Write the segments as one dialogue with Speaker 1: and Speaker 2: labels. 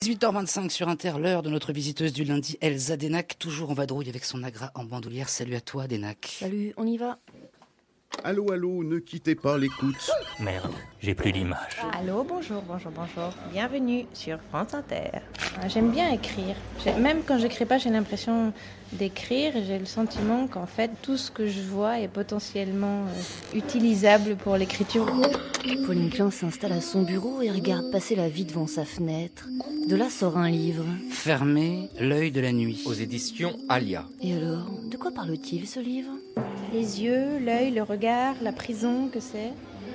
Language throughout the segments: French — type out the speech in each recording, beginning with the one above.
Speaker 1: 18h25 sur Inter, l'heure de notre visiteuse du lundi, Elsa Denac, toujours en vadrouille avec son agra en bandoulière. Salut à toi, Denac.
Speaker 2: Salut, on y va.
Speaker 3: Allô, allô, ne quittez pas l'écoute.
Speaker 4: Merde, j'ai plus l'image.
Speaker 5: Allô, bonjour. Bienvenue sur France Inter. J'aime bien écrire. Même quand j'écris pas, j'ai l'impression d'écrire et j'ai le sentiment qu'en fait, tout ce que je vois est potentiellement utilisable pour l'écriture.
Speaker 2: Pauline Klein s'installe à son bureau et regarde passer la vie devant sa fenêtre. De là sort un livre.
Speaker 1: Fermez l'œil de la nuit.
Speaker 4: Aux éditions Alia.
Speaker 2: Et alors, de quoi parle-t-il ce livre ?
Speaker 5: Les yeux, l'œil, le regard, la prison, que c'est.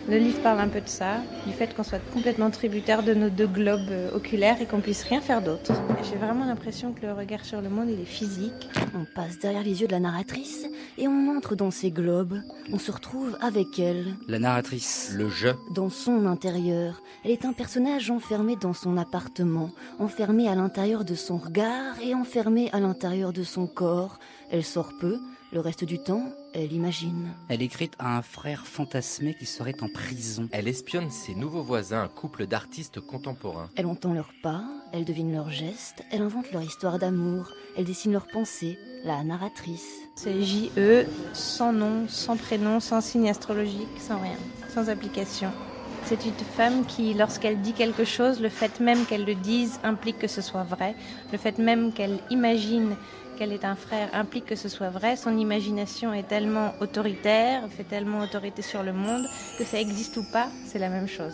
Speaker 5: Le livre parle un peu de ça, du fait qu'on soit complètement tributaire de nos deux globes oculaires et qu'on puisse rien faire d'autre. J'ai vraiment l'impression que le regard sur le monde, il est physique.
Speaker 2: On passe derrière les yeux de la narratrice et on entre dans ses globes. On se retrouve avec elle,
Speaker 1: La narratrice.
Speaker 4: Le jeu.
Speaker 2: dans son intérieur. Elle est un personnage enfermé dans son appartement, enfermé à l'intérieur de son regard et enfermé à l'intérieur de son corps. Elle sort peu, le reste du temps, elle imagine.
Speaker 1: Elle écrit à un frère fantasmé qui serait en prison.
Speaker 4: Elle espionne ses nouveaux voisins, un couple d'artistes contemporains.
Speaker 2: Elle entend leurs pas, elle devine leurs gestes, elle invente leur histoire d'amour, elle dessine leurs pensées, la narratrice.
Speaker 5: C'est J.E., sans nom, sans prénom, sans signe astrologique, sans rien, sans application. C'est une femme qui, lorsqu'elle dit quelque chose, le fait même qu'elle le dise implique que ce soit vrai. Le fait même qu'elle imagine qu'elle est un frère implique que ce soit vrai. Son imagination est tellement autoritaire, fait tellement autorité sur le monde, que ça existe ou pas, c'est la même chose.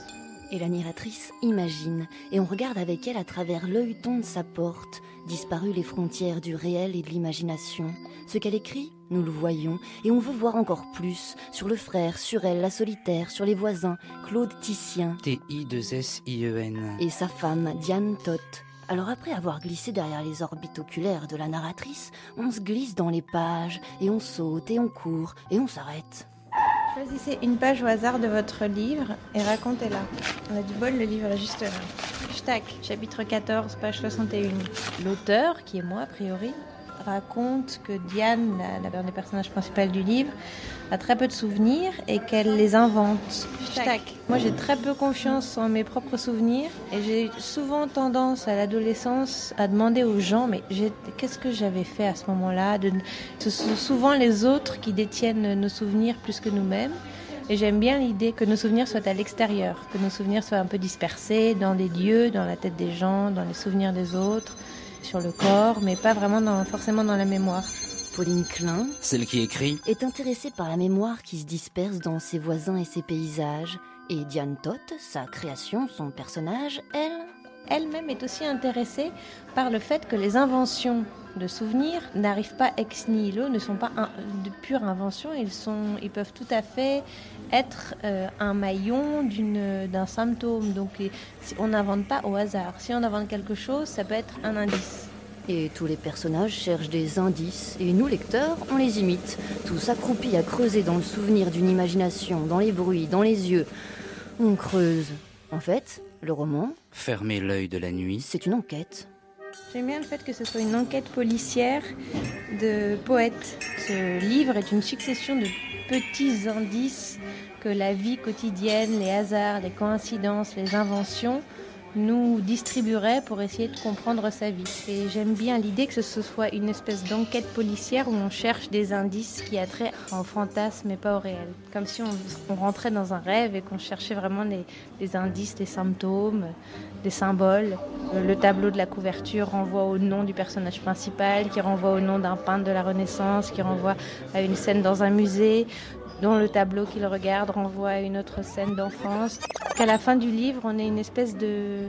Speaker 2: Et la narratrice imagine, et on regarde avec elle à travers l'œilleton de sa porte, disparues les frontières du réel et de l'imagination. Ce qu'elle écrit, nous le voyons, et on veut voir encore plus, sur le frère, sur elle, la solitaire, sur les voisins, Claude Titien,
Speaker 1: T-I-2-S-I-E-N.
Speaker 2: et sa femme, Diane Toth. Alors après avoir glissé derrière les orbites oculaires de la narratrice, on se glisse dans les pages, et on saute, et on court, et on s'arrête.
Speaker 5: Choisissez une page au hasard de votre livre et racontez-la. On a du bol, le livre est juste là. Tac, chapitre 14, page 61. L'auteur, qui est moi a priori, raconte que Diane, l'un des personnages principaux du livre, a très peu de souvenirs et qu'elle les invente. Tac. Moi j'ai très peu confiance en mes propres souvenirs et j'ai souvent tendance à l'adolescence à demander aux gens mais qu'est-ce que j'avais fait à ce moment-là. Ce sont souvent les autres qui détiennent nos souvenirs plus que nous-mêmes. Et j'aime bien l'idée que nos souvenirs soient à l'extérieur, que nos souvenirs soient un peu dispersés dans des lieux, dans la tête des gens, dans les souvenirs des autres, sur le corps, mais pas vraiment forcément dans la mémoire.
Speaker 2: Pauline Klein
Speaker 1: Celle qui écrit.
Speaker 2: est intéressée par la mémoire qui se disperse dans ses voisins et ses paysages. Et Diane Toth, sa création, son personnage,
Speaker 5: Elle-même est aussi intéressée par le fait que les inventions de souvenirs n'arrivent pas ex nihilo, ne sont pas de pure invention, ils peuvent tout à fait être un maillon d'un symptôme. Donc on n'invente pas au hasard. Si on invente quelque chose, ça peut être un indice.
Speaker 2: Et tous les personnages cherchent des indices, et nous, lecteurs, on les imite, tous accroupis à creuser dans le souvenir d'une imagination, dans les bruits, dans les yeux. On creuse. En fait, le roman,
Speaker 1: Fermez l'œil de la nuit.
Speaker 2: c'est une enquête.
Speaker 5: J'aime bien le fait que ce soit une enquête policière de poètes. Ce livre est une succession de petits indices que la vie quotidienne, les hasards, les coïncidences, les inventions nous distribuerait pour essayer de comprendre sa vie. Et j'aime bien l'idée que ce soit une espèce d'enquête policière où on cherche des indices qui a trait au fantasme et pas au réel. Comme si on rentrait dans un rêve et qu'on cherchait vraiment des indices, des symptômes, des symboles. Le tableau de la couverture renvoie au nom du personnage principal, qui renvoie au nom d'un peintre de la Renaissance, qui renvoie à une scène dans un musée, dont le tableau qu'il regarde renvoie à une autre scène d'enfance. Qu'à la fin du livre, on ait une espèce de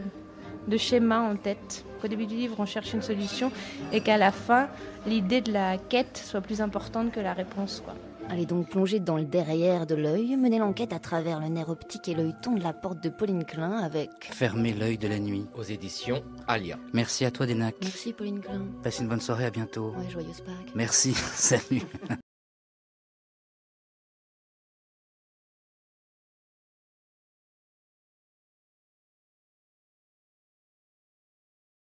Speaker 5: schéma en tête. Qu'au début du livre, on cherche une solution et qu'à la fin, l'idée de la quête soit plus importante que la réponse, quoi.
Speaker 2: Allez donc plonger dans le derrière de l'œil, mener l'enquête à travers le nerf optique et l'œilleton de la porte de Pauline Klein avec...
Speaker 1: Fermez l'œil de la nuit.
Speaker 4: Aux éditions Alia.
Speaker 1: Merci à toi, Denac.
Speaker 2: Merci Pauline Klein.
Speaker 1: Passe une bonne soirée, à bientôt.
Speaker 2: Ouais, joyeuse Pâques.
Speaker 1: Merci, salut.